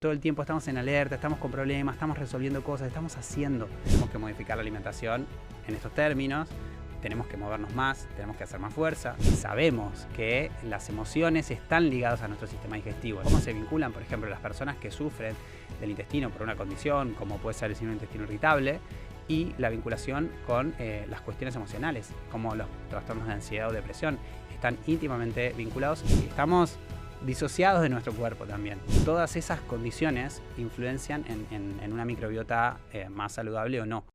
Todo el tiempo estamos en alerta, estamos con problemas, estamos resolviendo cosas, estamos haciendo. Tenemos que modificar la alimentación en estos términos, tenemos que movernos más, tenemos que hacer más fuerza. Sabemos que las emociones están ligadas a nuestro sistema digestivo. ¿Cómo se vinculan, por ejemplo, las personas que sufren del intestino por una condición, como puede ser el síndrome de intestino irritable, y la vinculación con las cuestiones emocionales, como los trastornos de ansiedad o depresión? Están íntimamente vinculados y estamos disociados de nuestro cuerpo también. Todas esas condiciones influencian en una microbiota más saludable o no.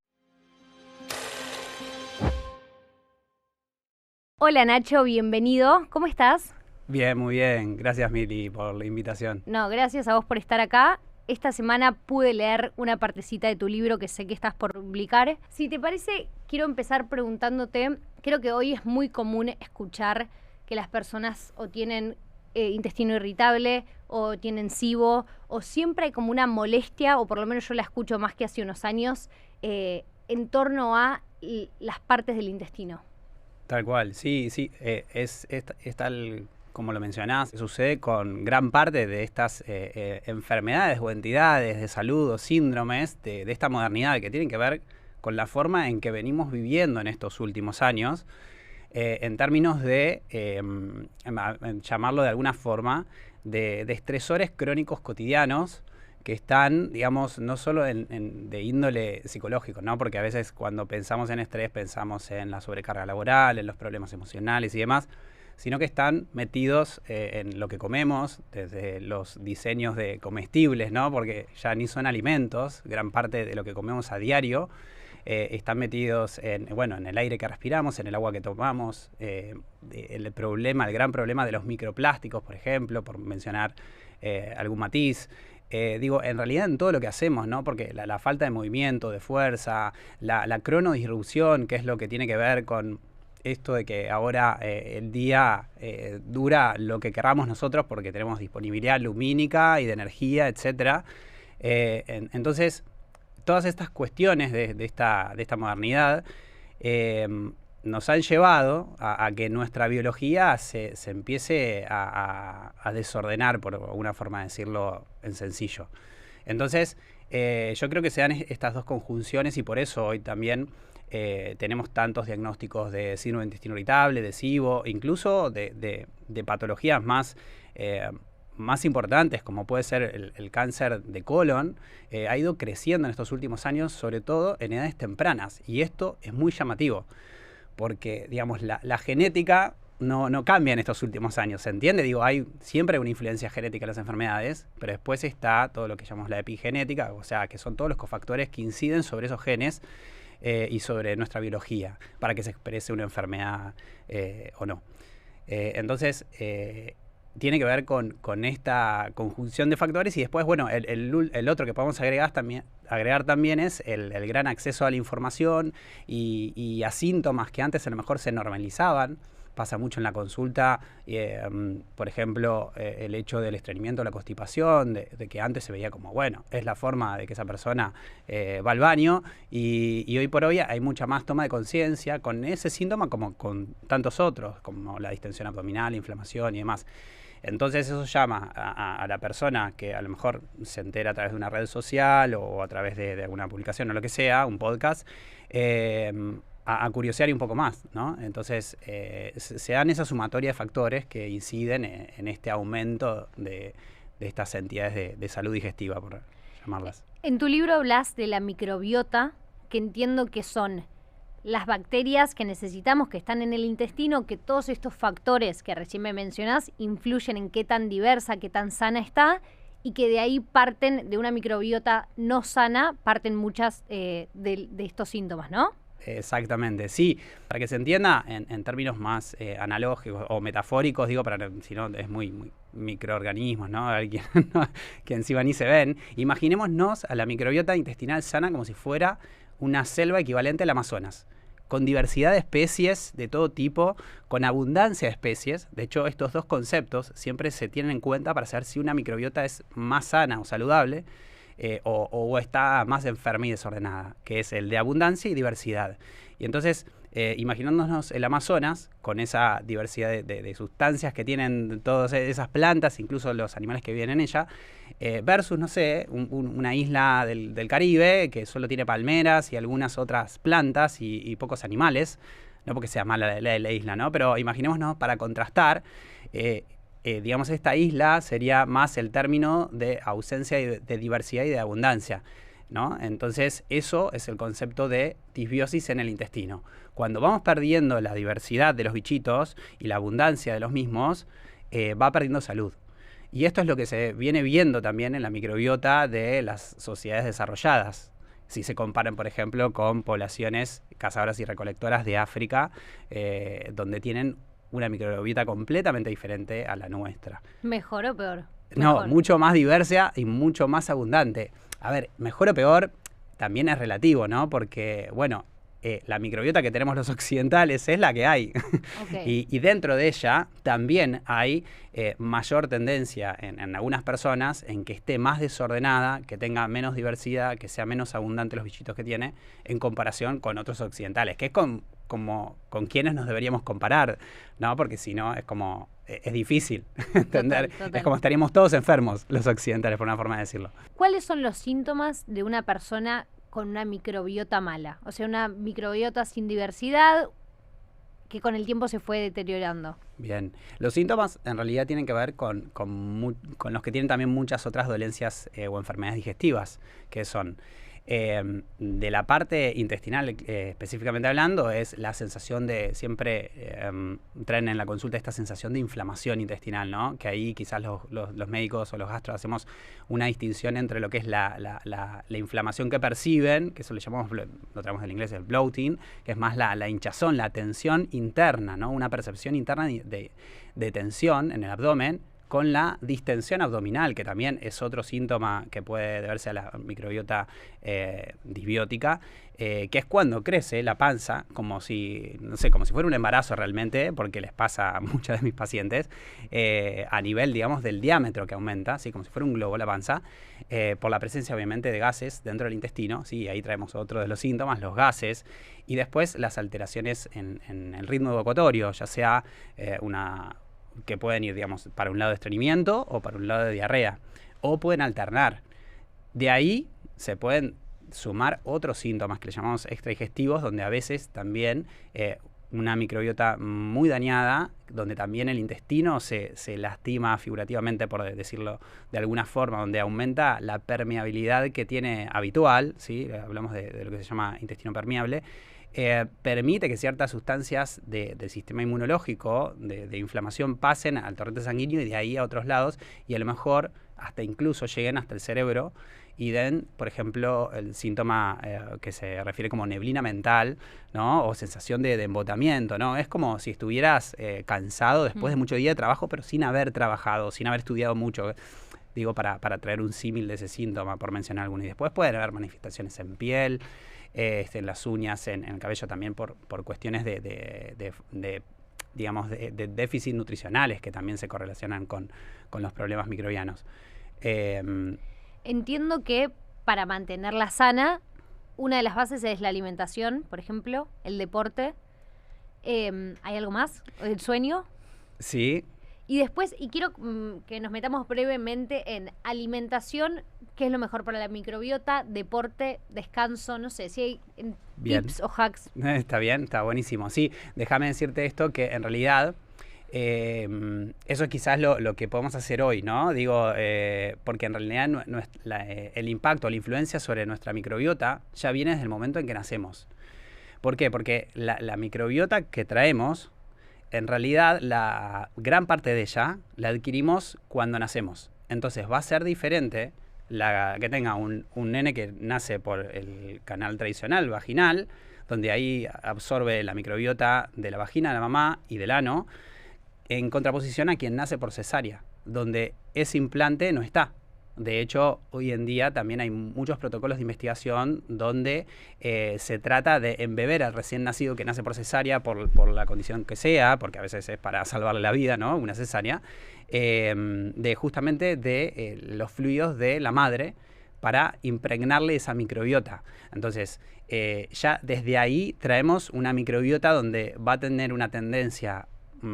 Hola Nacho, bienvenido. ¿Cómo estás? Bien, muy bien. Gracias Mili por la invitación. No, gracias a vos por estar acá. Esta semana pude leer una partecita de tu libro que sé que estás por publicar. Si te parece, quiero empezar preguntándote, creo que hoy es muy común escuchar que las personas o tienen intestino irritable o tienen SIBO, o siempre hay como una molestia, o por lo menos yo la escucho más que hace unos años, en torno a las partes del intestino. Tal cual, sí, es tal como lo mencionás, sucede con gran parte de estas enfermedades o entidades de salud o síndromes de esta modernidad que tienen que ver con la forma en que venimos viviendo en estos últimos años, en términos de, llamarlo de alguna forma, de estresores crónicos cotidianos que están, digamos, no solo de índole psicológico, ¿no? Porque a veces cuando pensamos en estrés pensamos en la sobrecarga laboral, en los problemas emocionales y demás, sino que están metidos en lo que comemos, desde los diseños de comestibles, ¿no? Porque ya ni son alimentos, gran parte de lo que comemos a diario, están metidos en el aire que respiramos, en el agua que tomamos, el gran problema de los microplásticos, por ejemplo, por mencionar algún matiz. En realidad en todo lo que hacemos, ¿no? Porque la falta de movimiento, de fuerza, la cronodisrupción, que es lo que tiene que ver con esto de que ahora el día dura lo que queramos nosotros porque tenemos disponibilidad lumínica y de energía, etcétera. Entonces, todas estas cuestiones de esta modernidad nos han llevado a que nuestra biología se empiece a desordenar, por alguna forma de decirlo en sencillo. Entonces, yo creo que se dan estas dos conjunciones y por eso hoy también tenemos tantos diagnósticos de síndrome de intestino irritable, de SIBO, incluso de patologías más importantes, como puede ser el cáncer de colon, ha ido creciendo en estos últimos años, sobre todo en edades tempranas. Y esto es muy llamativo, porque digamos, la genética no cambia en estos últimos años, ¿se entiende? Hay siempre una influencia genética en las enfermedades, pero después está todo lo que llamamos la epigenética, o sea, que son todos los cofactores que inciden sobre esos genes y sobre nuestra biología, para que se exprese una enfermedad o no. Entonces, tiene que ver con esta conjunción de factores y después, el otro que podemos agregar también es el gran acceso a la información y a síntomas que antes a lo mejor se normalizaban. Pasa mucho en la consulta, por ejemplo, el hecho del estreñimiento o la constipación, de que antes se veía como, es la forma de que esa persona va al baño y hoy por hoy hay mucha más toma de conciencia con ese síntoma como con tantos otros, como la distensión abdominal, inflamación y demás. Entonces eso llama a la persona que a lo mejor se entera a través de una red social o a través de alguna publicación o lo que sea, un podcast, a curiosear un poco más, ¿no? Entonces se dan esa sumatoria de factores que inciden en este aumento de estas entidades de salud digestiva, por llamarlas. En tu libro hablas de la microbiota, que entiendo que son las bacterias que necesitamos, que están en el intestino, que todos estos factores que recién me mencionás influyen en qué tan diversa, qué tan sana está, y que de ahí parten, de una microbiota no sana, parten muchas de estos síntomas, ¿no? Exactamente, sí. Para que se entienda en términos más analógicos o metafóricos, si no es muy microorganismos, ¿no? Que encima ni se ven. Imaginémonos a la microbiota intestinal sana como si fuera una selva equivalente al Amazonas, con diversidad de especies de todo tipo, con abundancia de especies. De hecho, estos dos conceptos siempre se tienen en cuenta para saber si una microbiota es más sana o saludable o está más enferma y desordenada, que es el de abundancia y diversidad. Y entonces imaginándonos el Amazonas, con esa diversidad de sustancias que tienen todas esas plantas, incluso los animales que viven en ella, versus, no sé, una isla del Caribe que solo tiene palmeras y algunas otras plantas y pocos animales, no porque sea mala la isla, ¿no? Pero imaginémonos para contrastar, digamos, esta isla sería más el término de ausencia de diversidad y de abundancia, ¿no? Entonces, eso es el concepto de disbiosis en el intestino. Cuando vamos perdiendo la diversidad de los bichitos y la abundancia de los mismos, va perdiendo salud. Y esto es lo que se viene viendo también en la microbiota de las sociedades desarrolladas. Si se comparan, por ejemplo, con poblaciones cazadoras y recolectoras de África, donde tienen una microbiota completamente diferente a la nuestra. ¿Mejor o peor? No, Mejor. mucho más diversa y mucho más abundante. A ver, mejor o peor también es relativo, ¿no? Porque, bueno, la microbiota que tenemos los occidentales es la que hay. Okay. Y dentro de ella también hay mayor tendencia en algunas personas en que esté más desordenada, que tenga menos diversidad, que sea menos abundante los bichitos que tiene, en comparación con otros occidentales, que es como con quienes nos deberíamos comparar, ¿no? Porque si no, es difícil entender. Total. Es como estaríamos todos enfermos los occidentales, por una forma de decirlo. ¿Cuáles son los síntomas de una persona con una microbiota mala? O sea, una microbiota sin diversidad que con el tiempo se fue deteriorando. Bien, los síntomas en realidad tienen que ver con los que tienen también muchas otras dolencias o enfermedades digestivas, que son de la parte intestinal específicamente hablando, es la sensación de, siempre traen en la consulta esta sensación de inflamación intestinal, ¿no? Que ahí quizás los médicos o los gastros hacemos una distinción entre lo que es la inflamación que perciben, que eso le llamamos, lo traemos del inglés, el bloating, que es más la hinchazón, la tensión interna, ¿no? Una percepción interna de tensión en el abdomen, con la distensión abdominal, que también es otro síntoma que puede deberse a la microbiota disbiótica, que es cuando crece la panza, como si fuera un embarazo realmente, porque les pasa a muchos de mis pacientes, a nivel, digamos, del diámetro que aumenta, ¿sí? Como si fuera un globo la panza, por la presencia obviamente de gases dentro del intestino, ¿sí? Ahí traemos otro de los síntomas, los gases, y después las alteraciones en el ritmo evacuatorio, ya sea que pueden ir, digamos, para un lado de estreñimiento o para un lado de diarrea, o pueden alternar. De ahí se pueden sumar otros síntomas que le llamamos extradigestivos, donde a veces también una microbiota muy dañada, donde también el intestino se lastima figurativamente, por decirlo de alguna forma, donde aumenta la permeabilidad que tiene habitual, ¿sí? Hablamos de lo que se llama intestino permeable. Permite que ciertas sustancias del sistema inmunológico, de inflamación, pasen al torrente sanguíneo y de ahí a otros lados, y a lo mejor hasta incluso lleguen hasta el cerebro y den, por ejemplo, el síntoma que se refiere como neblina mental, ¿no? O sensación de embotamiento, ¿no? Es como si estuvieras cansado después de mucho día de trabajo, pero sin haber trabajado, sin haber estudiado mucho. Digo, para traer un símil de ese síntoma, por mencionar alguno. Y después pueden haber manifestaciones en piel, en las uñas, en el cabello también por cuestiones digamos, de déficit nutricionales que también se correlacionan con los problemas microbianos. Entiendo que para mantenerla sana, una de las bases es la alimentación, por ejemplo, el deporte. ¿Hay algo más? ¿El sueño? Sí. Y después, quiero que nos metamos brevemente en alimentación, qué es lo mejor para la microbiota, deporte, descanso, no sé, si hay tips o hacks. Está bien, está buenísimo. Sí, déjame decirte esto, que en realidad eso es quizás lo que podemos hacer hoy, ¿no? Digo, porque en realidad el impacto, la influencia sobre nuestra microbiota ya viene desde el momento en que nacemos. ¿Por qué? Porque la microbiota que traemos, en realidad, la gran parte de ella la adquirimos cuando nacemos. Entonces va a ser diferente que tenga un nene que nace por el canal tradicional vaginal, donde ahí absorbe la microbiota de la vagina de la mamá y del ano, en contraposición a quien nace por cesárea, donde ese implante no está. De hecho, hoy en día también hay muchos protocolos de investigación donde se trata de embeber al recién nacido que nace por cesárea, por la condición que sea, porque a veces es para salvarle la vida, ¿no? Una cesárea, justamente de los fluidos de la madre, para impregnarle esa microbiota. Entonces, ya desde ahí traemos una microbiota donde va a tener una tendencia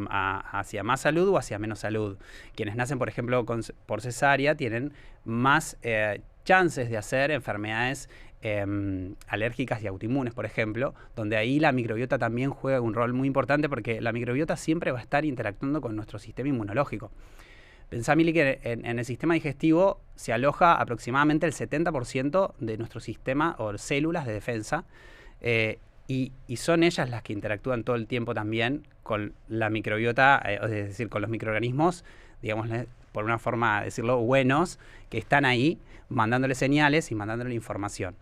hacia más salud o hacia menos salud. Quienes nacen, por ejemplo, por cesárea tienen más chances de hacer enfermedades alérgicas y autoinmunes, por ejemplo, donde ahí la microbiota también juega un rol muy importante porque la microbiota siempre va a estar interactuando con nuestro sistema inmunológico. Pensá, Mili, que en el sistema digestivo se aloja aproximadamente el 70% de nuestro sistema o células de defensa, y son ellas las que interactúan todo el tiempo también con la microbiota, es decir, con los microorganismos, digamos, por una forma de decirlo, buenos, que están ahí mandándole señales y mandándole información.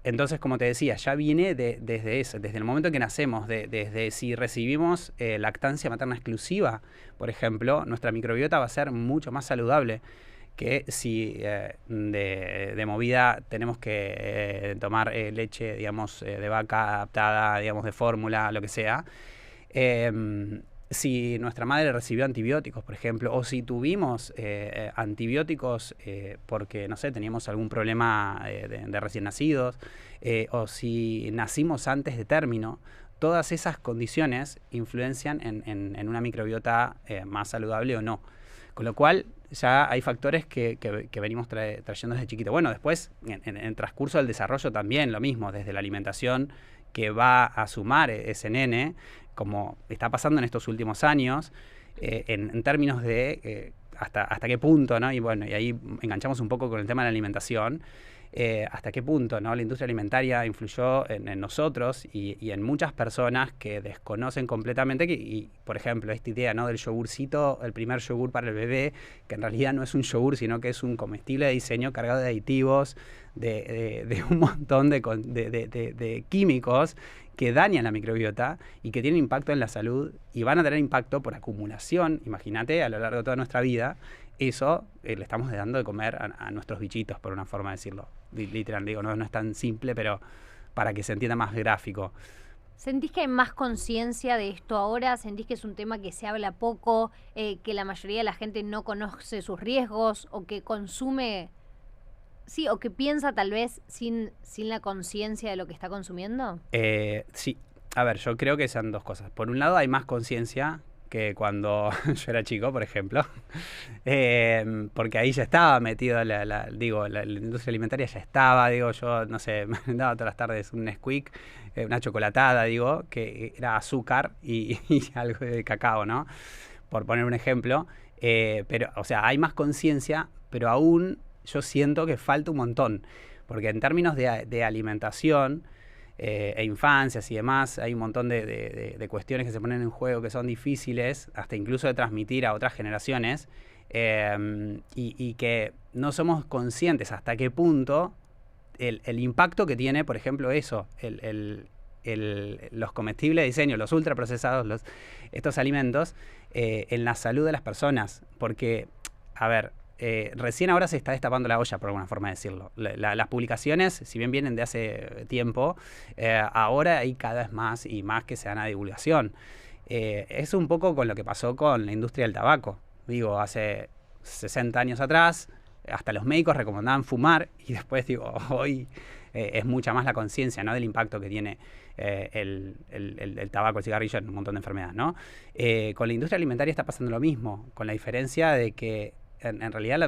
Entonces, como te decía, ya viene desde eso, desde el momento en que nacemos, desde si recibimos lactancia materna exclusiva, por ejemplo, nuestra microbiota va a ser mucho más saludable que si de movida tenemos que tomar leche, digamos, de vaca adaptada, digamos, de fórmula, lo que sea. Si nuestra madre recibió antibióticos, por ejemplo, o si tuvimos antibióticos porque, no sé, teníamos algún problema de recién nacidos, o si nacimos antes de término, todas esas condiciones influencian en una microbiota más saludable o no. Con lo cual, ya hay factores que venimos trayendo desde chiquito. Bueno, después, en el transcurso del desarrollo también, lo mismo, desde la alimentación que va a sumar ese nene, como está pasando en estos últimos años, en términos de hasta qué punto, ¿no? Y bueno, y ahí enganchamos un poco con el tema de la alimentación, hasta qué punto, ¿no? La industria alimentaria influyó en nosotros y en muchas personas que desconocen completamente, y por ejemplo, esta idea, ¿no? Del yogurcito, el primer yogur para el bebé, que en realidad no es un yogur, sino que es un comestible de diseño cargado de aditivos, de un montón de químicos que dañan la microbiota y que tienen impacto en la salud y van a tener impacto por acumulación, imagínate, a lo largo de toda nuestra vida. Eso le estamos dando de comer a nuestros bichitos, por una forma de decirlo. Literal, digo, no es tan simple, pero para que se entienda más gráfico. ¿Sentís que hay más conciencia de esto ahora? ¿Sentís que es un tema que se habla poco, que la mayoría de la gente no conoce sus riesgos o que consume, sí, o que piensa tal vez sin la conciencia de lo que está consumiendo? Sí, a ver, yo creo que sean dos cosas. Por un lado, hay más conciencia que cuando yo era chico, por ejemplo, porque ahí ya estaba metido, la industria alimentaria ya estaba, digo, yo, no sé, me daba todas las tardes un Nesquik, una chocolatada, digo, que era azúcar y algo de cacao, ¿no? Por poner un ejemplo, pero, o sea, hay más conciencia, pero aún yo siento que falta un montón, porque en términos de alimentación, e infancias y demás, hay un montón de cuestiones que se ponen en juego que son difíciles, hasta incluso de transmitir a otras generaciones, y que no somos conscientes hasta qué punto el impacto que tiene, por ejemplo, eso, los comestibles de diseño, los ultraprocesados, estos alimentos, en la salud de las personas. Porque, a ver, recién ahora se está destapando la olla, por alguna forma de decirlo. Las publicaciones, si bien vienen de hace tiempo, ahora hay cada vez más y más que se dan a divulgación. Es un poco con lo que pasó con la industria del tabaco. Digo, hace 60 años atrás, hasta los médicos recomendaban fumar, y después, digo, hoy es mucha más la conciencia, ¿no? Del impacto que tiene el tabaco, el cigarrillo en un montón de enfermedades, ¿no? Con la industria alimentaria está pasando lo mismo, con la diferencia de que en realidad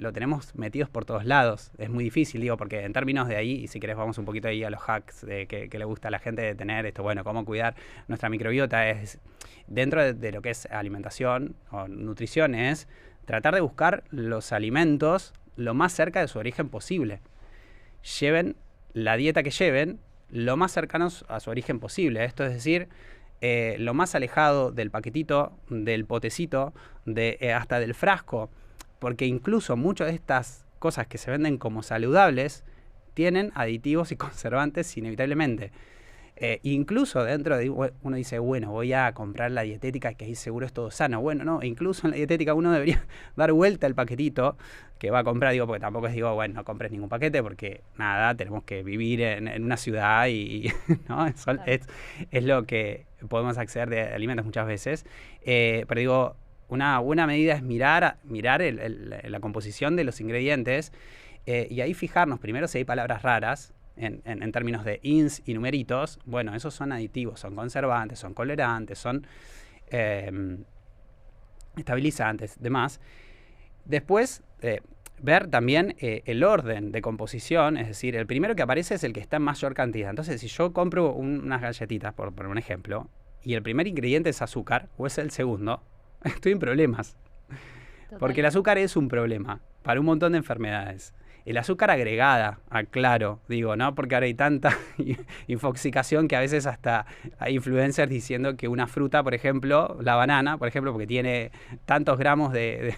lo tenemos metidos por todos lados. Es muy difícil, digo, porque en términos de ahí, y si querés vamos un poquito ahí a los hacks que le gusta a la gente de tener esto, bueno, cómo cuidar nuestra microbiota, es dentro de lo que es alimentación o nutrición, es tratar de buscar los alimentos lo más cerca de su origen posible. Lleven la dieta que lleven lo más cercanos a su origen posible. Esto es decir, lo más alejado del paquetito, del potecito, hasta del frasco. Porque incluso muchas de estas cosas que se venden como saludables tienen aditivos y conservantes inevitablemente. Incluso dentro de uno dice, bueno, voy a comprar la dietética que ahí seguro es todo sano. Bueno, no, incluso en la dietética uno debería dar vuelta al paquetito que va a comprar, digo, porque tampoco es, digo, bueno, no compres ningún paquete porque nada, tenemos que vivir en una ciudad y ¿no? Es lo que podemos acceder de alimentos muchas veces. Pero digo, una buena medida es mirar la composición de los ingredientes Y ahí fijarnos primero si hay palabras raras, en términos de ins y numeritos. Bueno, esos son aditivos, son conservantes, son colorantes, son estabilizantes, demás. Después, ver también el orden de composición, es decir, el primero que aparece es el que está en mayor cantidad. Entonces, si yo compro unas galletitas, por un ejemplo, y el primer ingrediente es azúcar, o es el segundo, estoy en problemas. Total. Porque el azúcar es un problema para un montón de enfermedades. El azúcar agregada, aclaro, digo, ¿no? Porque ahora hay tanta infoxicación que a veces hasta hay influencers diciendo que una fruta, por ejemplo, la banana, por ejemplo, porque tiene tantos gramos de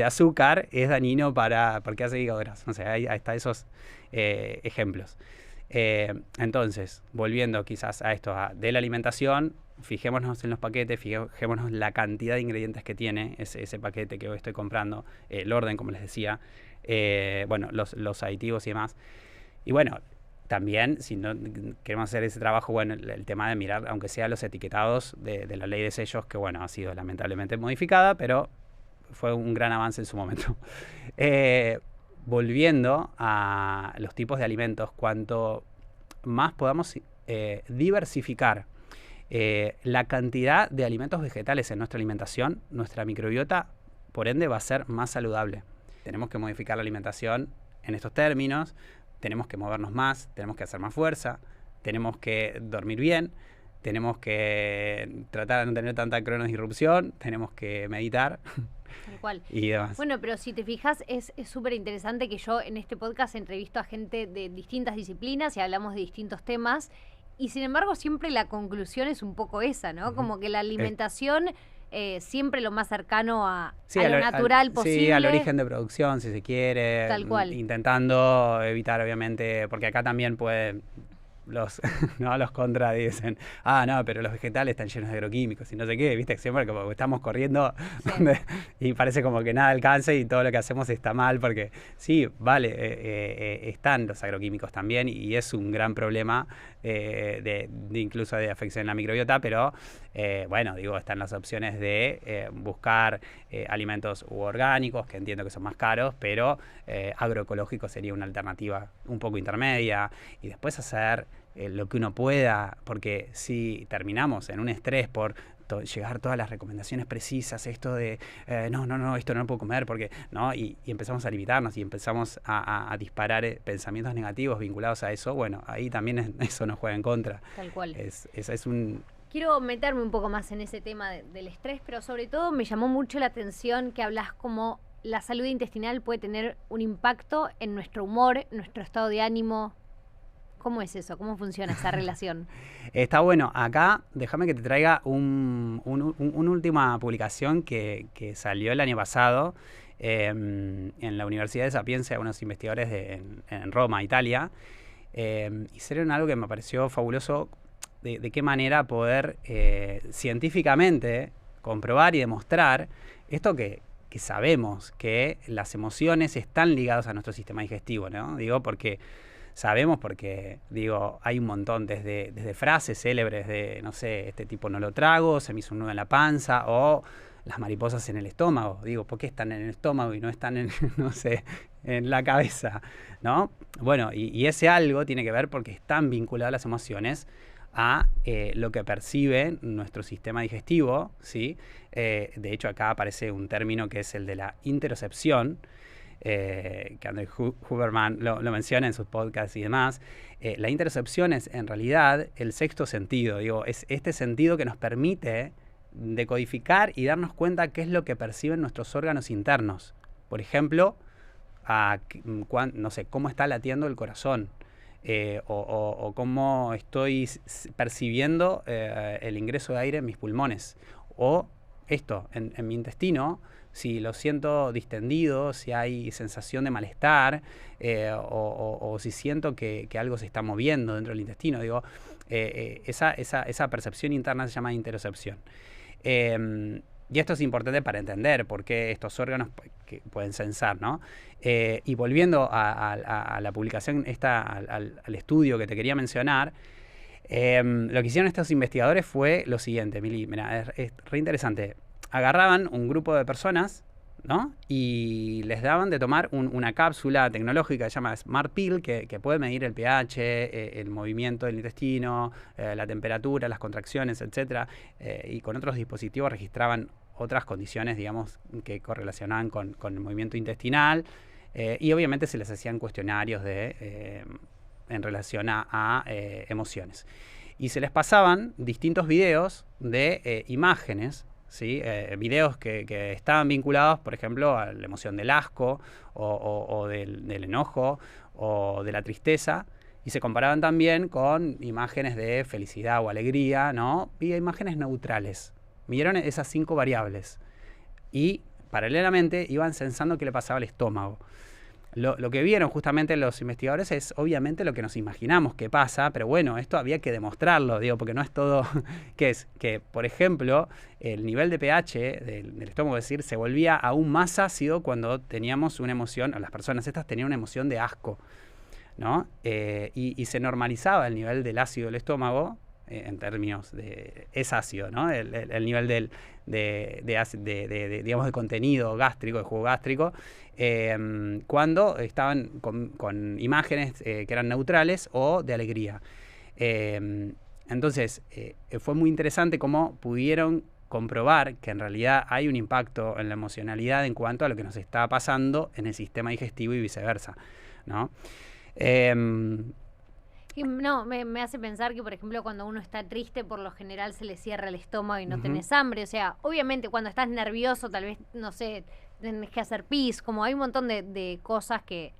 azúcar, es dañino porque hace hígado graso. O sea, hay hasta esos ejemplos. Entonces, volviendo quizás a esto de la alimentación, fijémonos en los paquetes, fijémonos la cantidad de ingredientes que tiene ese paquete que hoy estoy comprando, el orden, como les decía, bueno, los aditivos y demás. Y bueno, también, si no queremos hacer ese trabajo, bueno, el tema de mirar, aunque sea los etiquetados de la ley de sellos, que bueno, ha sido lamentablemente modificada, pero fue un gran avance en su momento. Volviendo a los tipos de alimentos, cuanto más podamos diversificar la cantidad de alimentos vegetales en nuestra alimentación, nuestra microbiota, por ende, va a ser más saludable. Tenemos que modificar la alimentación en estos términos, tenemos que movernos más, tenemos que hacer más fuerza, tenemos que dormir bien, tenemos que tratar de no tener tanta cronosdisrupción, tenemos que meditar. Tal cual. Y demás. Bueno, pero si te fijas, es súper interesante que yo en este podcast entrevisto a gente de distintas disciplinas y hablamos de distintos temas, y sin embargo siempre la conclusión es un poco esa, ¿no? Como que la alimentación siempre lo más cercano a lo natural posible. Sí, al origen de producción, si se quiere. Tal cual. Intentando evitar, obviamente, porque acá también pueden... Los contra dicen, no, pero los vegetales están llenos de agroquímicos y no sé qué, viste, siempre como estamos corriendo y parece como que nada alcanza y todo lo que hacemos está mal, porque sí, vale, están los agroquímicos también y es un gran problema de incluso de afección en la microbiota, pero bueno, digo, están las opciones de buscar alimentos orgánicos, que entiendo que son más caros, pero agroecológico sería una alternativa un poco intermedia, y después hacer lo que uno pueda, porque si terminamos en un estrés por llegar todas las recomendaciones precisas, esto de no, esto no lo puedo comer, porque no, y empezamos a limitarnos y empezamos a disparar pensamientos negativos vinculados a eso, bueno, ahí también eso nos juega en contra. Tal cual. Es un... Quiero meterme un poco más en ese tema del estrés, pero sobre todo me llamó mucho la atención que hablas como la salud intestinal puede tener un impacto en nuestro humor, nuestro estado de ánimo. ¿Cómo es eso? ¿Cómo funciona esa relación? Está bueno. Acá, déjame que te traiga una última publicación que salió el año pasado en la Universidad de Sapienza, unos investigadores en Roma, Italia. Hicieron algo que me pareció fabuloso, de qué manera poder científicamente comprobar y demostrar esto que sabemos, que las emociones están ligadas a nuestro sistema digestivo, ¿no? Digo, porque... Sabemos porque, digo, hay un montón, desde frases célebres de, no sé, este tipo no lo trago, se me hizo un nudo en la panza, o las mariposas en el estómago. Digo, ¿por qué están en el estómago y no están en, no sé, en la cabeza? ¿No? Bueno, y ese algo tiene que ver porque están vinculadas las emociones a lo que percibe nuestro sistema digestivo, ¿sí? De hecho, acá aparece un término que es el de la interocepción, que Andrew Huberman lo menciona en sus podcasts y demás. La interocepción es en realidad el sexto sentido, digo, es este sentido que nos permite decodificar y darnos cuenta qué es lo que perciben nuestros órganos internos. Por ejemplo, no sé, cómo está latiendo el corazón, o cómo estoy percibiendo el ingreso de aire en mis pulmones, o esto, en mi intestino, si lo siento distendido, si hay sensación de malestar, o si siento que algo se está moviendo dentro del intestino. Digo, esa percepción interna se llama interocepción. Y esto es importante para entender por qué estos órganos que pueden sensar, ¿no? Y volviendo a la publicación al estudio que te quería mencionar, lo que hicieron estos investigadores fue lo siguiente, Mili, mira, es re interesante. Agarraban un grupo de personas, ¿no? Y les daban de tomar una cápsula tecnológica que se llama Smart Pill, que puede medir el pH, el movimiento del intestino, la temperatura, las contracciones, etcétera, y con otros dispositivos registraban otras condiciones, digamos, que correlacionaban con el movimiento intestinal, y obviamente se les hacían cuestionarios en relación a emociones. Y se les pasaban distintos videos de imágenes, ¿sí? Videos que estaban vinculados, por ejemplo, a la emoción del asco o del enojo o de la tristeza, y se comparaban también con imágenes de felicidad o alegría, ¿no? Y imágenes neutrales. Midieron esas 5 variables y paralelamente iban censando qué le pasaba al estómago. Lo que vieron justamente los investigadores es obviamente lo que nos imaginamos que pasa, pero bueno, esto había que demostrarlo, digo, porque no es todo, que es que, por ejemplo, el nivel de pH del estómago, es decir, se volvía aún más ácido cuando teníamos una emoción, o las personas estas tenían una emoción de asco, ¿no? Y se normalizaba el nivel del ácido del estómago, en términos de, es ácido, ¿no? El nivel digamos, de contenido gástrico, de jugo gástrico, cuando estaban con imágenes que eran neutrales o de alegría. Entonces, fue muy interesante cómo pudieron comprobar que en realidad hay un impacto en la emocionalidad en cuanto a lo que nos está pasando en el sistema digestivo y viceversa, ¿no? No, me hace pensar que, por ejemplo, cuando uno está triste, por lo general se le cierra el estómago y no tenés hambre. O sea, obviamente cuando estás nervioso, tal vez, no sé, tenés que hacer pis. Como hay un montón de cosas que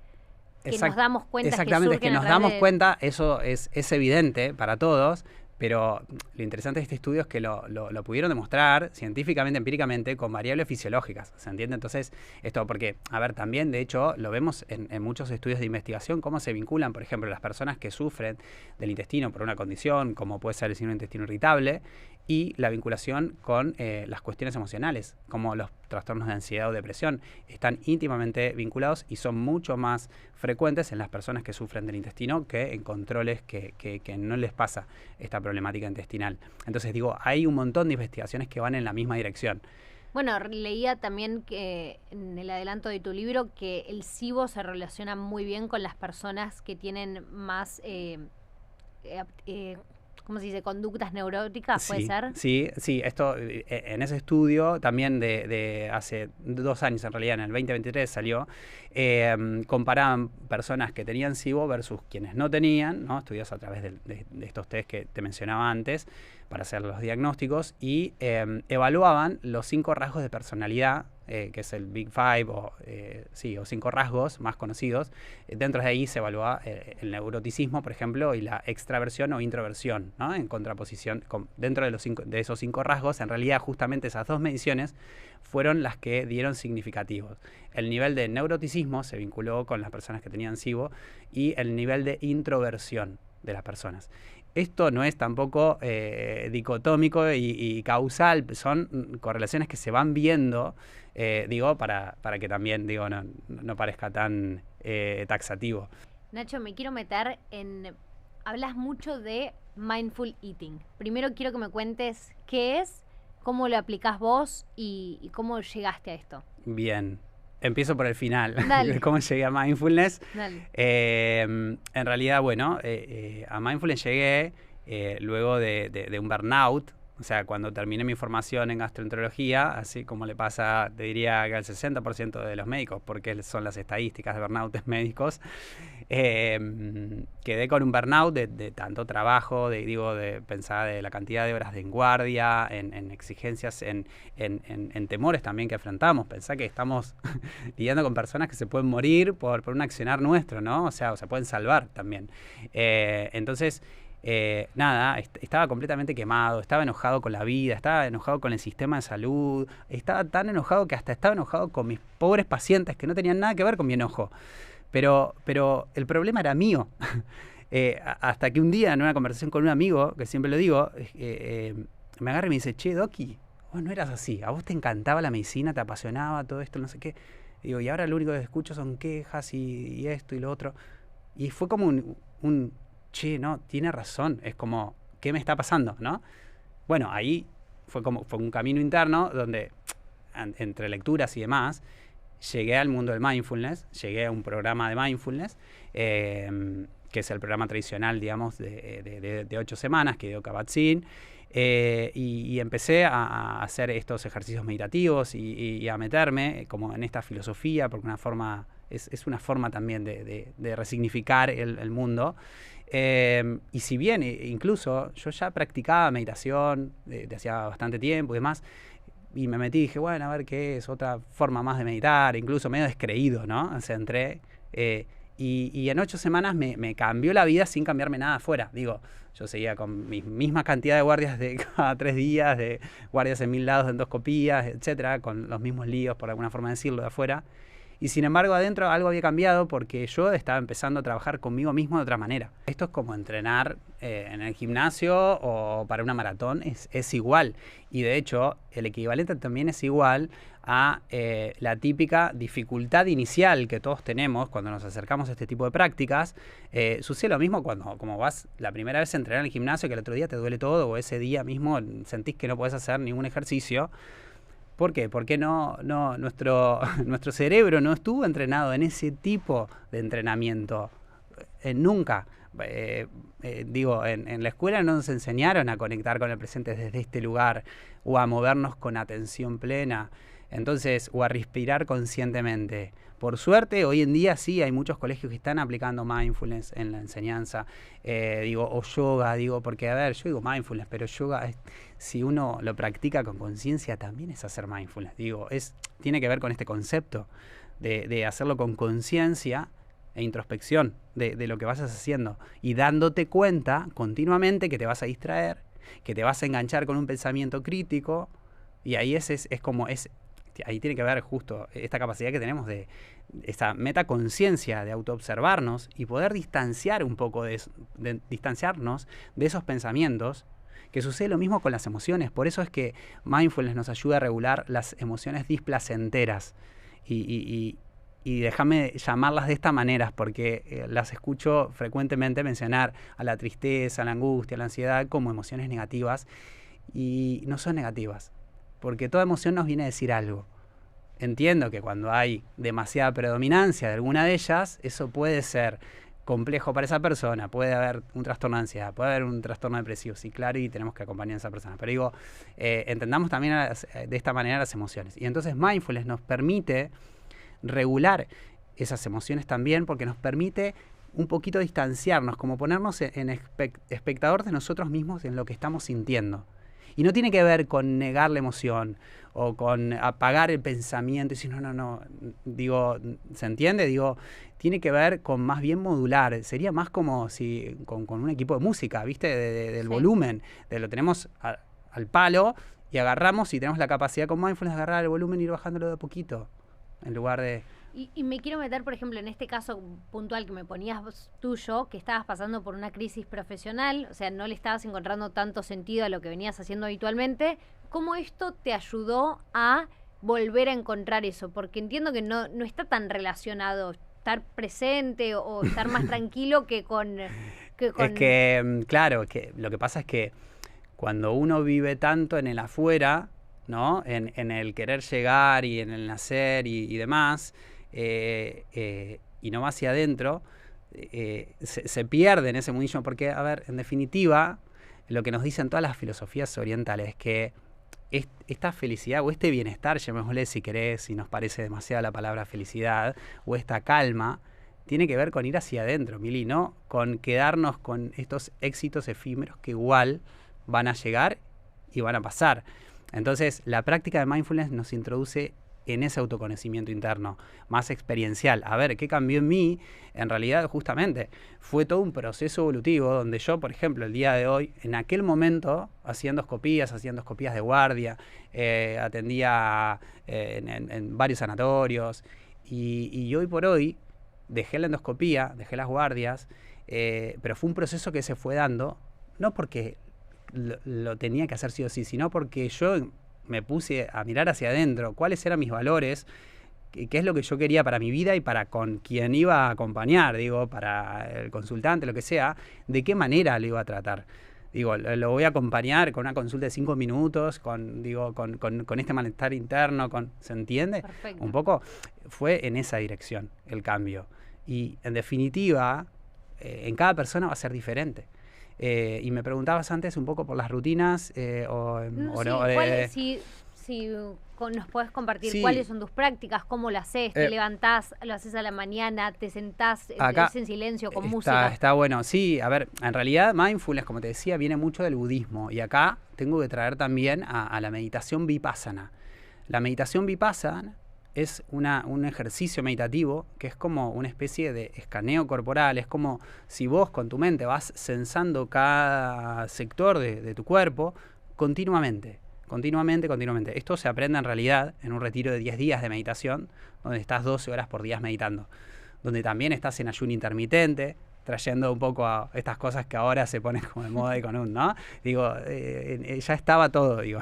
nos damos cuenta. Exactamente, que nos damos cuenta, eso es evidente para todos. Pero lo interesante de este estudio es que lo pudieron demostrar científicamente, empíricamente, con variables fisiológicas, ¿se entiende? Entonces, esto porque, a ver, también, de hecho, lo vemos en muchos estudios de investigación, cómo se vinculan, por ejemplo, las personas que sufren del intestino por una condición, como puede ser el síndrome de intestino irritable, y la vinculación con las cuestiones emocionales, como los trastornos de ansiedad o depresión, están íntimamente vinculados y son mucho más frecuentes en las personas que sufren del intestino que en controles que no les pasa esta problemática intestinal. Entonces digo, hay un montón de investigaciones que van en la misma dirección. Bueno, leía también que en el adelanto de tu libro que el SIBO se relaciona muy bien con las personas que tienen más ¿cómo se dice? Conductas neuróticas, ¿puede ser? Sí, esto en ese estudio también de hace 2 años, en realidad en el 2023 salió, comparaban personas que tenían SIBO versus quienes no tenían, ¿no? Estudios a través de estos test que te mencionaba antes para hacer los diagnósticos, y evaluaban los 5 rasgos de personalidad, que es el Big Five, o 5 rasgos más conocidos. Dentro de ahí se evalúa el neuroticismo, por ejemplo, y la extraversión o introversión, ¿no? En contraposición, dentro de esos 5 rasgos, en realidad justamente esas 2 mediciones fueron las que dieron significativos. El nivel de neuroticismo se vinculó con las personas que tenían SIBO y el nivel de introversión de las personas. Esto no es tampoco dicotómico y causal, son correlaciones que se van viendo, digo, para que también, digo, no parezca tan taxativo. Nacho, me quiero meter en... Hablas mucho de mindful eating. Primero quiero que me cuentes qué es, cómo lo aplicás vos y cómo llegaste a esto. Bien. Empiezo por el final, Dale. cómo llegué a mindfulness. Dale. En realidad, bueno, a mindfulness llegué luego de un burnout. O sea, cuando terminé mi formación en gastroenterología, así como le pasa, te diría que al 60% de los médicos, porque son las estadísticas de burnout médicos, quedé con un burnout de tanto trabajo, de pensar de la cantidad de horas de guardia, en exigencias, en temores también que afrontamos. Pensá que estamos lidiando con personas que se pueden morir por un accionar nuestro, ¿no? O sea, se pueden salvar también. Entonces... nada, estaba completamente quemado, estaba enojado con la vida, estaba enojado con el sistema de salud, estaba tan enojado que hasta estaba enojado con mis pobres pacientes que no tenían nada que ver con mi enojo. Pero el problema era mío. Hasta que un día, en una conversación con un amigo, que siempre lo digo, me agarra y me dice, che, Doki, vos no eras así, a vos te encantaba la medicina, te apasionaba todo esto, no sé qué. Y digo, y ahora lo único que escucho son quejas y esto y lo otro. Y fue como un che, no, tiene razón, es como, ¿qué me está pasando, no? Bueno, ahí fue un camino interno donde entre lecturas y demás, llegué al mundo del mindfulness, llegué a un programa de mindfulness, que es el programa tradicional, digamos, de 8 semanas que dio Kabat-Zinn, y empecé a hacer estos ejercicios meditativos y a meterme como en esta filosofía, porque es una forma también de resignificar el mundo. Y si bien incluso yo ya practicaba meditación de hacía bastante tiempo y demás, y me metí y dije, bueno, a ver qué es, otra forma más de meditar, incluso medio descreído, ¿no? O sea, entré, y en 8 semanas me cambió la vida sin cambiarme nada afuera. Digo, yo seguía con mi misma cantidad de guardias de cada 3 días, de guardias en 1000 lados de endoscopías, etcétera, con los mismos líos, por alguna forma de decirlo, de afuera. Y sin embargo, adentro algo había cambiado porque yo estaba empezando a trabajar conmigo mismo de otra manera. Esto es como entrenar en el gimnasio o para una maratón, es igual. Y de hecho, el equivalente también es igual a la típica dificultad inicial que todos tenemos cuando nos acercamos a este tipo de prácticas. Sucede lo mismo cuando como vas la primera vez a entrenar en el gimnasio, que el otro día te duele todo, o ese día mismo sentís que no podés hacer ningún ejercicio. ¿Por qué? Porque nuestro cerebro no estuvo entrenado en ese tipo de entrenamiento. Nunca. Digo, en la escuela no nos enseñaron a conectar con el presente desde este lugar, o a movernos con atención plena, entonces, o a respirar conscientemente. Por suerte, hoy en día sí hay muchos colegios que están aplicando mindfulness en la enseñanza, o yoga, porque a ver, yo digo mindfulness, pero yoga, si uno lo practica con conciencia, también es hacer mindfulness. Tiene que ver con este concepto de hacerlo con conciencia e introspección de lo que vas haciendo, y dándote cuenta continuamente que te vas a distraer, que te vas a enganchar con un pensamiento crítico, y ahí ahí tiene que ver justo esta capacidad que tenemos de esta metaconciencia de autoobservarnos y poder distanciar un poco distanciarnos de esos pensamientos, que sucede lo mismo con las emociones. Por eso es que mindfulness nos ayuda a regular las emociones displacenteras, y déjame llamarlas de esta manera, porque las escucho frecuentemente mencionar a la tristeza, a la angustia, a la ansiedad como emociones negativas, y no son negativas, porque toda emoción nos viene a decir algo. Entiendo que cuando hay demasiada predominancia de alguna de ellas, eso puede ser complejo para esa persona, puede haber un trastorno de ansiedad, puede haber un trastorno depresivo, sí, claro, y tenemos que acompañar a esa persona. Pero entendamos también de esta manera las emociones. Y entonces mindfulness nos permite regular esas emociones también, porque nos permite un poquito distanciarnos, como ponernos en espectador de nosotros mismos en lo que estamos sintiendo. Y no tiene que ver con negar la emoción o con apagar el pensamiento y decir, no, ¿se entiende? Tiene que ver con más bien modular. Sería más como si con un equipo de música, ¿viste? Del sí. Volumen. Lo tenemos al palo y agarramos, y tenemos la capacidad con mindfulness de agarrar el volumen y ir bajándolo de a poquito, en lugar de... Y me quiero meter, por ejemplo, en este caso puntual que me ponías tuyo, que estabas pasando por una crisis profesional, o sea, no le estabas encontrando tanto sentido a lo que venías haciendo habitualmente. ¿Cómo esto te ayudó a volver a encontrar eso? Porque entiendo que no está tan relacionado estar presente o estar más tranquilo que con... Es que, claro, que lo que pasa es que cuando uno vive tanto en el afuera, ¿no? En el querer llegar y en el nacer y demás, y no va hacia adentro, se pierde en ese mundillo, porque, a ver, en definitiva, lo que nos dicen todas las filosofías orientales es que esta felicidad o este bienestar, llamémosle si querés, si nos parece demasiada la palabra felicidad, o esta calma, tiene que ver con ir hacia adentro, Mili, no con quedarnos con estos éxitos efímeros que igual van a llegar y van a pasar. Entonces, la práctica de mindfulness nos introduce en ese autoconocimiento interno, más experiencial. A ver, ¿qué cambió en mí? En realidad, justamente, fue todo un proceso evolutivo donde yo, por ejemplo, el día de hoy, en aquel momento, hacía endoscopías de guardia, atendía en varios sanatorios, y hoy por hoy dejé la endoscopía, dejé las guardias, pero fue un proceso que se fue dando, no porque lo tenía que hacer sí o sí, sino porque yo me puse a mirar hacia adentro, cuáles eran mis valores, qué es lo que yo quería para mi vida y para con quien iba a acompañar, para el consultante, lo que sea, de qué manera lo iba a tratar. digo, lo voy a acompañar con una consulta de 5 minutos, con este malestar interno, ¿se entiende? Perfecto. Un poco fue en esa dirección el cambio. Y en definitiva, en cada persona va a ser diferente. Y me preguntabas antes un poco por las rutinas Si nos puedes compartir sí. cuáles son tus prácticas, cómo lo haces, te levantás, lo haces a la mañana, te sentás, acá es en silencio, con música. Está bueno, sí, a ver, en realidad mindfulness, como te decía, viene mucho del budismo y acá tengo que traer también a la meditación vipassana. La meditación vipassana es un ejercicio meditativo que es como una especie de escaneo corporal, es como si vos con tu mente vas sensando cada sector de tu cuerpo continuamente. Esto se aprende en realidad en un retiro de 10 días de meditación, donde estás 12 horas por día meditando, donde también estás en ayuno intermitente, trayendo un poco a estas cosas que ahora se ponen como de moda y con ¿no? Digo, ya estaba todo, digo,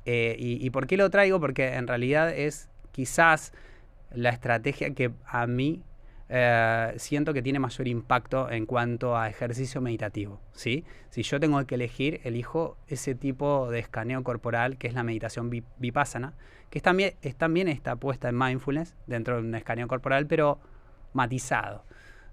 ¿y por qué lo traigo? Porque en realidad es quizás la estrategia que a mí siento que tiene mayor impacto en cuanto a ejercicio meditativo, ¿sí? Si yo tengo que elegir, elijo ese tipo de escaneo corporal que es la meditación vipassana, que también está puesta en mindfulness dentro de un escaneo corporal, pero matizado,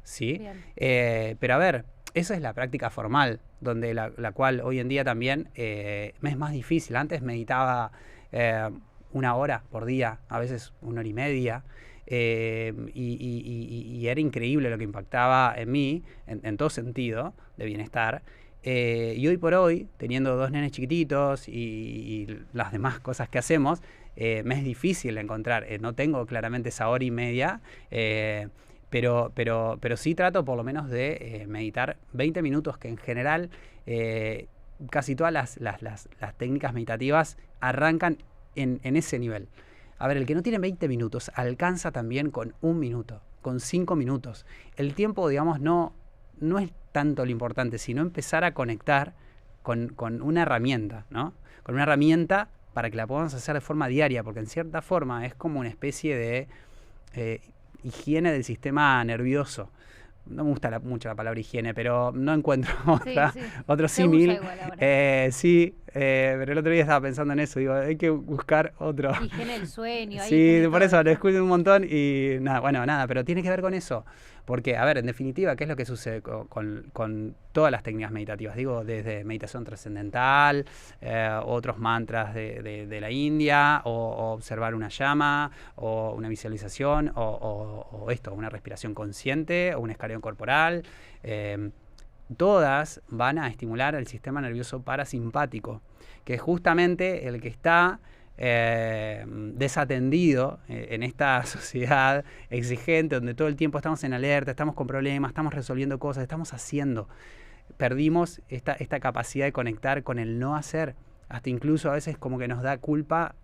¿sí? Pero a ver, esa es la práctica formal, donde la cual hoy en día también me es más difícil. Antes meditaba 1 hora por día, a veces 1 hora y media, y era increíble lo que impactaba en mí, en todo sentido de bienestar. Y hoy por hoy, teniendo 2 nenes chiquititos y las demás cosas que hacemos, me es difícil encontrar. No tengo claramente esa hora y media, pero sí trato por lo menos de meditar 20 minutos, que en general casi todas las técnicas meditativas arrancan en ese nivel. A ver, el que no tiene 20 minutos alcanza también con 1 minuto, con 5 minutos. El tiempo, digamos, no es tanto lo importante, sino empezar a conectar con una herramienta, ¿no? Con una herramienta para que la podamos hacer de forma diaria, porque en cierta forma es como una especie de higiene del sistema nervioso. No me gusta mucho la palabra higiene, pero no encuentro otro símil. Pero el otro día estaba pensando en eso, digo, hay que buscar otro. Higiene del sueño. Sí, por eso lo escucho un montón y nada, pero tiene que ver con eso. Porque, a ver, en definitiva, ¿qué es lo que sucede con todas las técnicas meditativas? Digo, desde meditación trascendental, otros mantras de la India, o observar una llama, o una visualización, o una respiración consciente, o un escaneo corporal. Todas van a estimular el sistema nervioso parasimpático, que es justamente el que está desatendido en esta sociedad exigente, donde todo el tiempo estamos en alerta, estamos con problemas, estamos resolviendo cosas, estamos haciendo. Perdimos esta capacidad de conectar con el no hacer. Hasta incluso a veces como que nos da culpa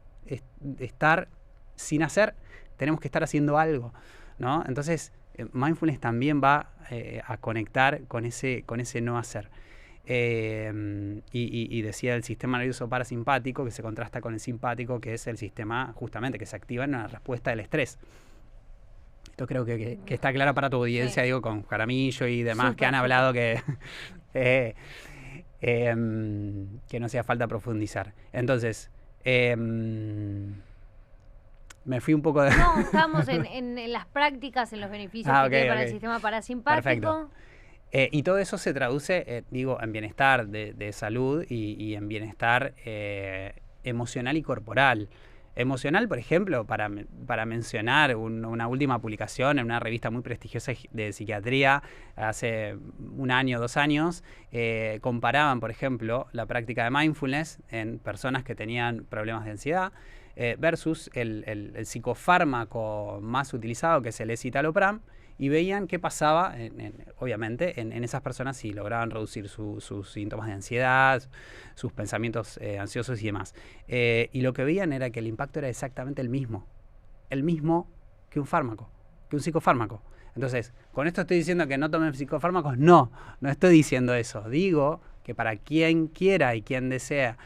estar sin hacer. Tenemos que estar haciendo algo, ¿no? Entonces, mindfulness también va a conectar con ese no hacer. Y decía el sistema nervioso parasimpático, que se contrasta con el simpático, que es el sistema justamente que se activa en una respuesta del estrés. Esto creo que está claro para tu audiencia, digo, con Jaramillo y demás que han hablado que no hacía falta profundizar. Entonces, me fui un poco de... No, estamos en las prácticas, en los beneficios que tiene para el sistema parasimpático. Perfecto. Y todo eso se traduce, en bienestar de salud y en bienestar emocional y corporal. Emocional, por ejemplo, para mencionar una última publicación en una revista muy prestigiosa de psiquiatría, hace 1 año, 2 años, comparaban, por ejemplo, la práctica de mindfulness en personas que tenían problemas de ansiedad versus el psicofármaco más utilizado, que es el escitalopram, y veían qué pasaba, obviamente, en esas personas si lograban reducir sus síntomas de ansiedad, sus pensamientos ansiosos y demás. Y lo que veían era que el impacto era exactamente el mismo que un fármaco, que un psicofármaco. Entonces, ¿con esto estoy diciendo que no tomen psicofármacos? No estoy diciendo eso. Digo que para quien quiera y quien desea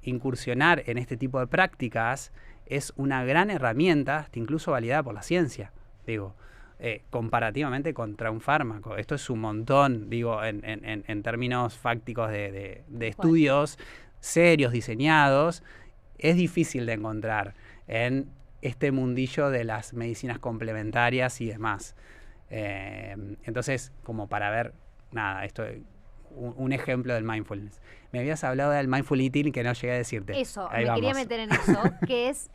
incursionar en este tipo de prácticas, es una gran herramienta, hasta incluso validada por la ciencia, digo. comparativamente contra un fármaco. Esto es un montón, digo, en términos fácticos de estudios serios, diseñados. Es difícil de encontrar en este mundillo de las medicinas complementarias y demás. Entonces, como para ver, nada, esto un ejemplo del mindfulness. Me habías hablado del mindful eating que no llegué a decirte. Eso, Ahí me vamos. quería meter en eso, que es,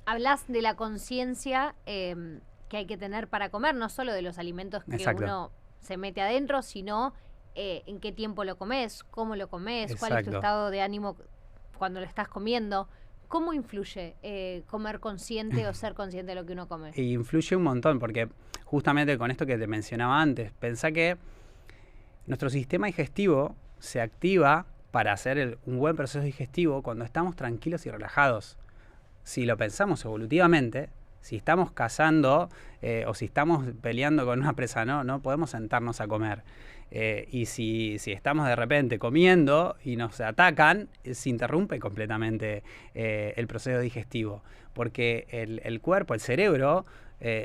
hablas de la conciencia que hay que tener para comer, no solo de los alimentos que Exacto. uno se mete adentro, sino en qué tiempo lo comes, cómo lo comes, cuál es tu Exacto. estado de ánimo cuando lo estás comiendo. ¿Cómo influye comer consciente o ser consciente de lo que uno come? Y influye un montón, porque justamente con esto que te mencionaba antes, pensá que nuestro sistema digestivo se activa para hacer un buen proceso digestivo cuando estamos tranquilos y relajados. Si lo pensamos evolutivamente, si estamos cazando o si estamos peleando con una presa, no podemos sentarnos a comer. Y si estamos de repente comiendo y nos atacan, se interrumpe completamente el proceso digestivo. Porque el cuerpo, el cerebro,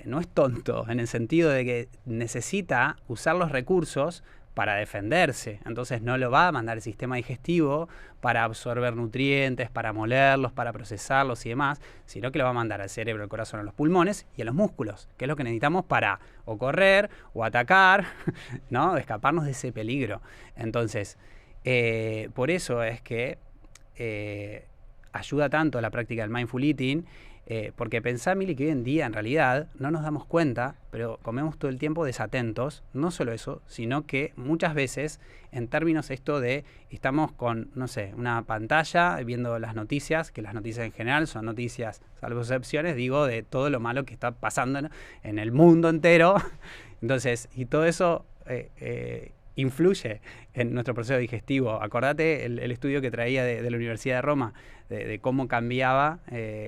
no es tonto en el sentido de que necesita usar los recursos para defenderse. Entonces no lo va a mandar el sistema digestivo para absorber nutrientes, para molerlos, para procesarlos y demás, sino que lo va a mandar al cerebro, al corazón, a los pulmones y a los músculos, que es lo que necesitamos para o correr o atacar, ¿no? Escaparnos de ese peligro. Entonces, por eso es que ayuda tanto la práctica del mindful eating, porque pensá, Mili, que hoy en día en realidad no nos damos cuenta, pero comemos todo el tiempo desatentos, no solo eso, sino que muchas veces en términos esto de estamos con, no sé, una pantalla viendo las noticias, que las noticias en general son noticias, salvo excepciones, digo, de todo lo malo que está pasando en el mundo entero. Entonces, y todo eso influye en nuestro proceso digestivo. Acordate el estudio que traía de la Universidad de Roma, de cómo cambiaba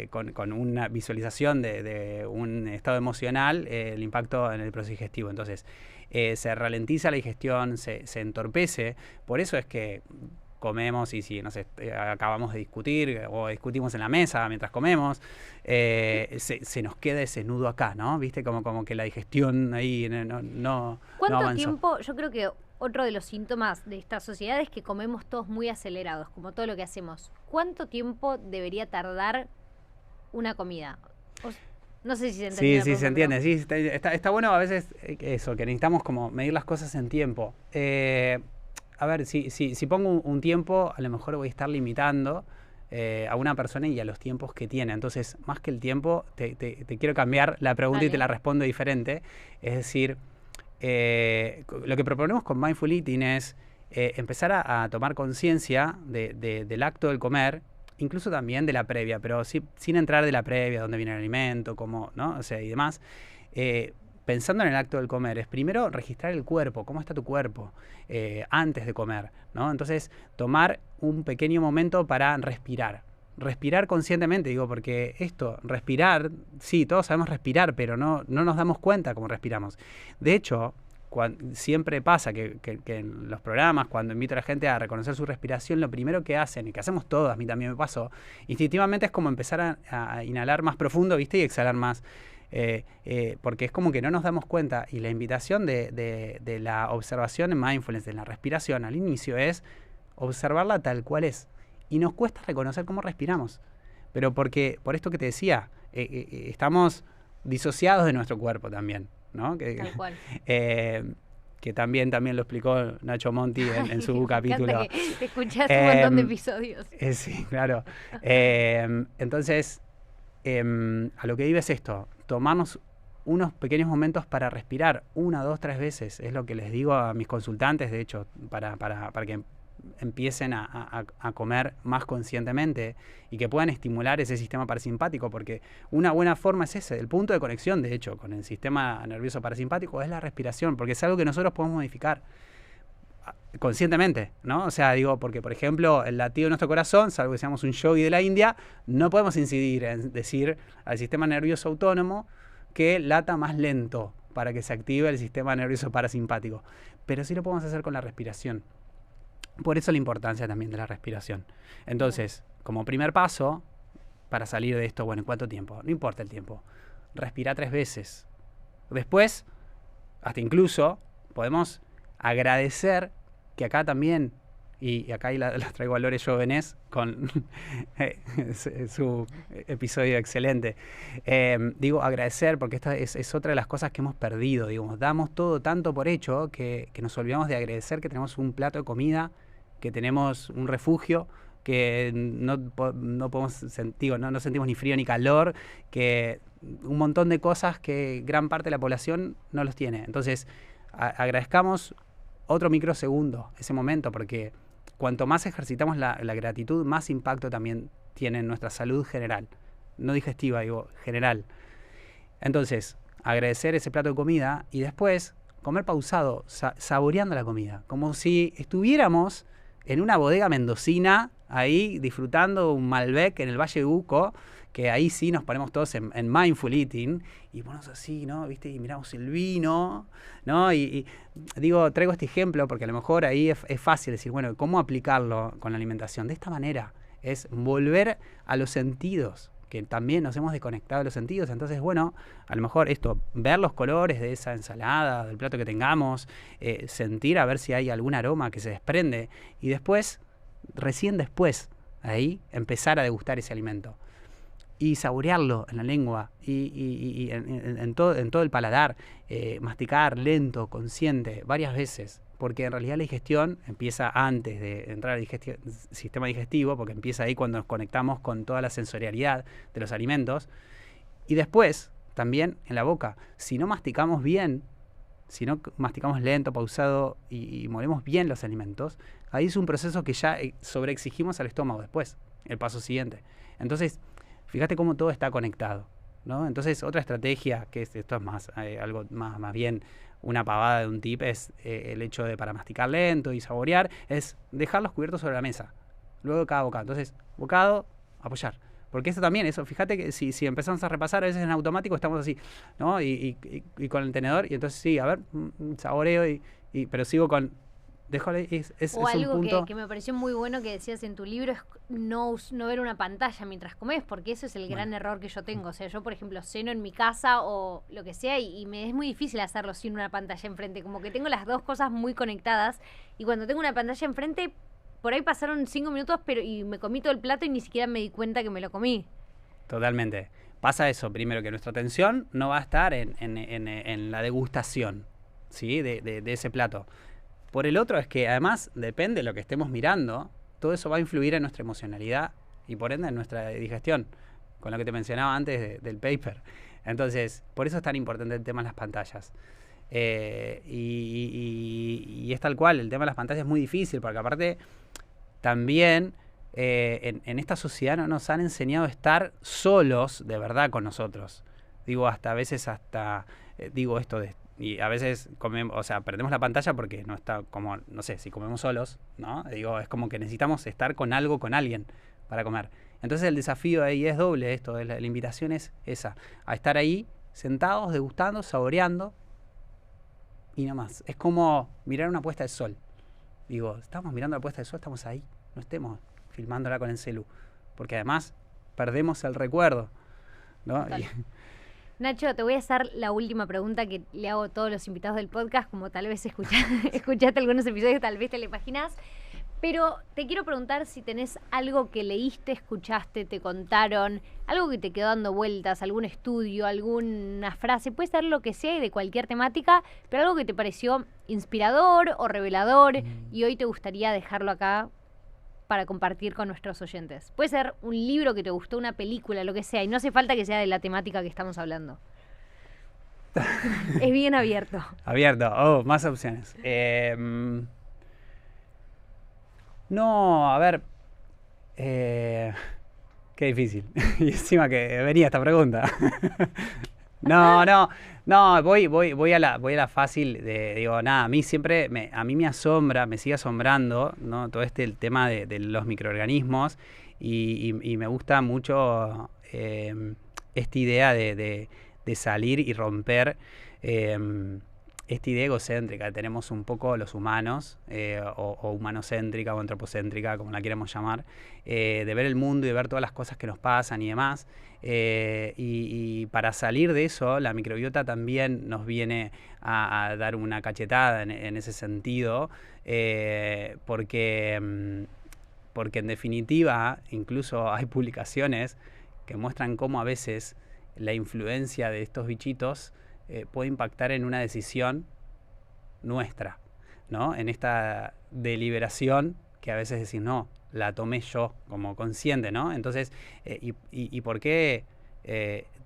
con una visualización de un estado emocional el impacto en el proceso digestivo. Entonces, se ralentiza la digestión, se entorpece. Por eso es que comemos y si acabamos de discutir o discutimos en la mesa mientras comemos, se nos queda ese nudo acá, ¿no? ¿Viste? Como que la digestión ahí no ¿Cuánto avanzó. tiempo? Yo creo que otro de los síntomas de esta sociedad es que comemos todos muy acelerados, como todo lo que hacemos. ¿Cuánto tiempo debería tardar una comida? No sé si se entiende. Sí, se entiende. Sí, está bueno a veces eso, que necesitamos como medir las cosas en tiempo. A ver, si pongo un tiempo, a lo mejor voy a estar limitando a una persona y a los tiempos que tiene. Entonces, más que el tiempo, te quiero cambiar la pregunta. Vale. Y te la respondo diferente. Es decir, lo que proponemos con Mindful Eating es empezar a tomar conciencia del acto del comer, incluso también de la previa, pero sin entrar de la previa, dónde viene el alimento, cómo, ¿no? O sea, y demás. Pensando en el acto del comer, es primero registrar el cuerpo, cómo está tu cuerpo antes de comer, ¿no? Entonces, tomar un pequeño momento para respirar. Respirar conscientemente, digo, porque respirar, sí, todos sabemos respirar, pero no nos damos cuenta cómo respiramos. De hecho, siempre pasa que en los programas, cuando invito a la gente a reconocer su respiración, lo primero que hacen, y que hacemos todos, a mí también me pasó, instintivamente es como empezar a inhalar más profundo, ¿viste? Y exhalar más. Porque es como que no nos damos cuenta, y la invitación de la observación en mindfulness, de la respiración al inicio, es observarla tal cual es, y nos cuesta reconocer cómo respiramos, pero porque, por esto que te decía, estamos disociados de nuestro cuerpo también, ¿no? Tal cual. Que también lo explicó Nacho Monti en su capítulo. Te escuchaste un montón de episodios. Sí, claro. Entonces, a lo que iba es esto, tomarnos unos pequeños momentos para respirar 1, 2, 3 veces, es lo que les digo a mis consultantes, de hecho, para que empiecen a comer más conscientemente y que puedan estimular ese sistema parasimpático, porque una buena forma es ese, el punto de conexión, de hecho, con el sistema nervioso parasimpático es la respiración, porque es algo que nosotros podemos modificar conscientemente, ¿no? O sea, digo, porque por ejemplo el latido de nuestro corazón, salvo que seamos un yogi de la India, no podemos incidir en decir al sistema nervioso autónomo que lata más lento para que se active el sistema nervioso parasimpático, pero sí lo podemos hacer con la respiración. Por eso la importancia también de la respiración. Entonces, como primer paso para salir de esto, bueno, ¿en cuánto tiempo? No importa el tiempo. Respira 3 veces. Después, hasta incluso, podemos agradecer que acá también, y acá las traigo a Lore Jóvenes con su episodio excelente. Digo agradecer porque esta es otra de las cosas que hemos perdido. Digamos, damos todo tanto por hecho que nos olvidamos de agradecer que tenemos un plato de comida, que tenemos un refugio, que no podemos sentir, no sentimos ni frío ni calor, que un montón de cosas que gran parte de la población no los tiene. Entonces, agradezcamos otro microsegundo ese momento, porque cuanto más ejercitamos la gratitud, más impacto también tiene en nuestra salud general, no digestiva, digo, general. Entonces, agradecer ese plato de comida y después comer pausado, saboreando la comida, como si estuviéramos en una bodega mendocina, ahí disfrutando un Malbec en el Valle de Uco, que ahí sí nos ponemos todos en mindful eating, y ponemos así, ¿no? ¿Viste? Y miramos el vino, ¿no? Y digo, traigo este ejemplo porque a lo mejor ahí es fácil decir, bueno, ¿cómo aplicarlo con la alimentación? De esta manera, es volver a los sentidos, que también nos hemos desconectado de los sentidos. Entonces, bueno, a lo mejor esto, ver los colores de esa ensalada, del plato que tengamos, sentir a ver si hay algún aroma que se desprende, y después, recién después, ahí, empezar a degustar ese alimento. Y saborearlo en la lengua y en todo el paladar, masticar lento, consciente, varias veces, porque en realidad la digestión empieza antes de entrar al sistema digestivo, porque empieza ahí cuando nos conectamos con toda la sensorialidad de los alimentos, y después también en la boca. Si no masticamos bien, si no masticamos lento, pausado y molemos bien los alimentos, ahí es un proceso que ya sobreexigimos al estómago después, el paso siguiente. Entonces, fíjate cómo todo está conectado, ¿no? Entonces, otra estrategia, que esto es más algo más bien una pavada de un tip, es el hecho de, para masticar lento y saborear, es dejar los cubiertos sobre la mesa, luego de cada bocado. Entonces, bocado, apoyar. Porque eso también, fíjate que si empezamos a repasar, a veces en automático estamos así, ¿no? Y con el tenedor, y entonces sí, a ver, saboreo, pero sigo con... Déjale, o es algo un punto... que me pareció muy bueno que decías en tu libro es no ver una pantalla mientras comes, porque eso es el gran error que yo tengo. O sea, yo, por ejemplo, ceno en mi casa o lo que sea y me es muy difícil hacerlo sin una pantalla enfrente. Como que tengo las dos cosas muy conectadas, y cuando tengo una pantalla enfrente, por ahí pasaron 5 minutos y me comí todo el plato y ni siquiera me di cuenta que me lo comí. Totalmente. Pasa eso, primero, que nuestra atención no va a estar en la degustación, ¿sí? de ese plato. Por el otro es que además depende de lo que estemos mirando, todo eso va a influir en nuestra emocionalidad y por ende en nuestra digestión, con lo que te mencionaba antes del paper. Entonces, por eso es tan importante el tema de las pantallas. Y es tal cual, el tema de las pantallas es muy difícil, porque aparte también en esta sociedad no nos han enseñado a estar solos de verdad con nosotros. Digo, a veces digo esto y a veces prendemos la pantalla porque no está como, no sé, si comemos solos, ¿no? Digo, es como que necesitamos estar con algo, con alguien para comer. Entonces el desafío ahí es doble esto, la invitación es esa, a estar ahí, sentados, degustando, saboreando, y nada más. Es como mirar una puesta de sol. Digo, estamos mirando la puesta de sol, estamos ahí, no estemos filmándola con el celu, porque además perdemos el recuerdo, ¿no? Nacho, te voy a hacer la última pregunta que le hago a todos los invitados del podcast, como tal vez escuchaste algunos episodios, tal vez te lo imaginas, pero te quiero preguntar si tenés algo que leíste, escuchaste, te contaron, algo que te quedó dando vueltas, algún estudio, alguna frase, puede ser lo que sea y de cualquier temática, pero algo que te pareció inspirador o revelador y hoy te gustaría dejarlo acá para compartir con nuestros oyentes. Puede ser un libro que te gustó, una película, lo que sea, y no hace falta que sea de la temática que estamos hablando. Es bien abierto. Abierto, más opciones. No, a ver, qué difícil. Y encima que venía esta pregunta. No, voy a la fácil digo, nada, a mí siempre, a mí me asombra, me sigue asombrando, ¿no? Todo el tema de los microorganismos y me gusta mucho esta idea de salir y romper esta idea egocéntrica que tenemos un poco los humanos, o humanocéntrica o antropocéntrica, como la queramos llamar, de ver el mundo y de ver todas las cosas que nos pasan y demás. Y para salir de eso, la microbiota también nos viene a dar una cachetada en ese sentido, porque en definitiva, incluso hay publicaciones que muestran cómo a veces la influencia de estos bichitos puede impactar en una decisión nuestra, ¿no? En esta deliberación que a veces decís, no, la tomé yo como consciente, ¿no? Entonces, ¿y por qué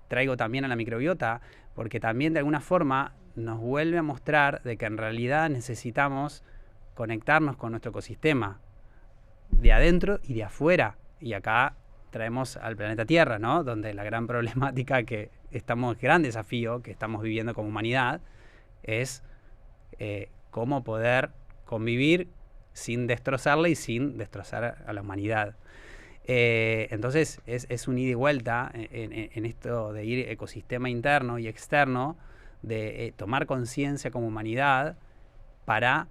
traigo también a la microbiota? Porque también de alguna forma nos vuelve a mostrar de que en realidad necesitamos conectarnos con nuestro ecosistema, de adentro y de afuera. Y acá traemos al planeta Tierra, ¿no? Donde la gran problemática gran desafío que estamos viviendo como humanidad es cómo poder convivir sin destrozarla y sin destrozar a la humanidad. Entonces es un ida y vuelta en esto de ir ecosistema interno y externo, de tomar conciencia como humanidad para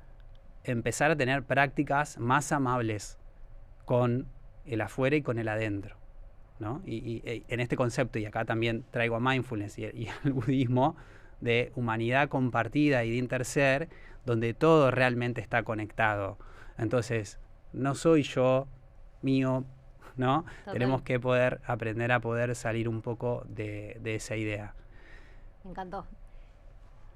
empezar a tener prácticas más amables con el afuera y con el adentro, ¿no? Y en este concepto, y acá también traigo a mindfulness y al budismo, de humanidad compartida y de interser, donde todo realmente está conectado. Entonces, no soy yo, mío, ¿no? Total. Tenemos que aprender a poder salir un poco de esa idea. Me encantó.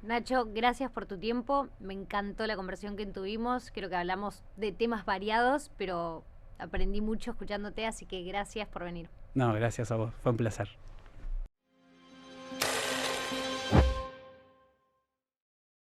Nacho, gracias por tu tiempo. Me encantó la conversación que tuvimos. Creo que hablamos de temas variados, pero aprendí mucho escuchándote, así que gracias por venir. No, gracias a vos. Fue un placer.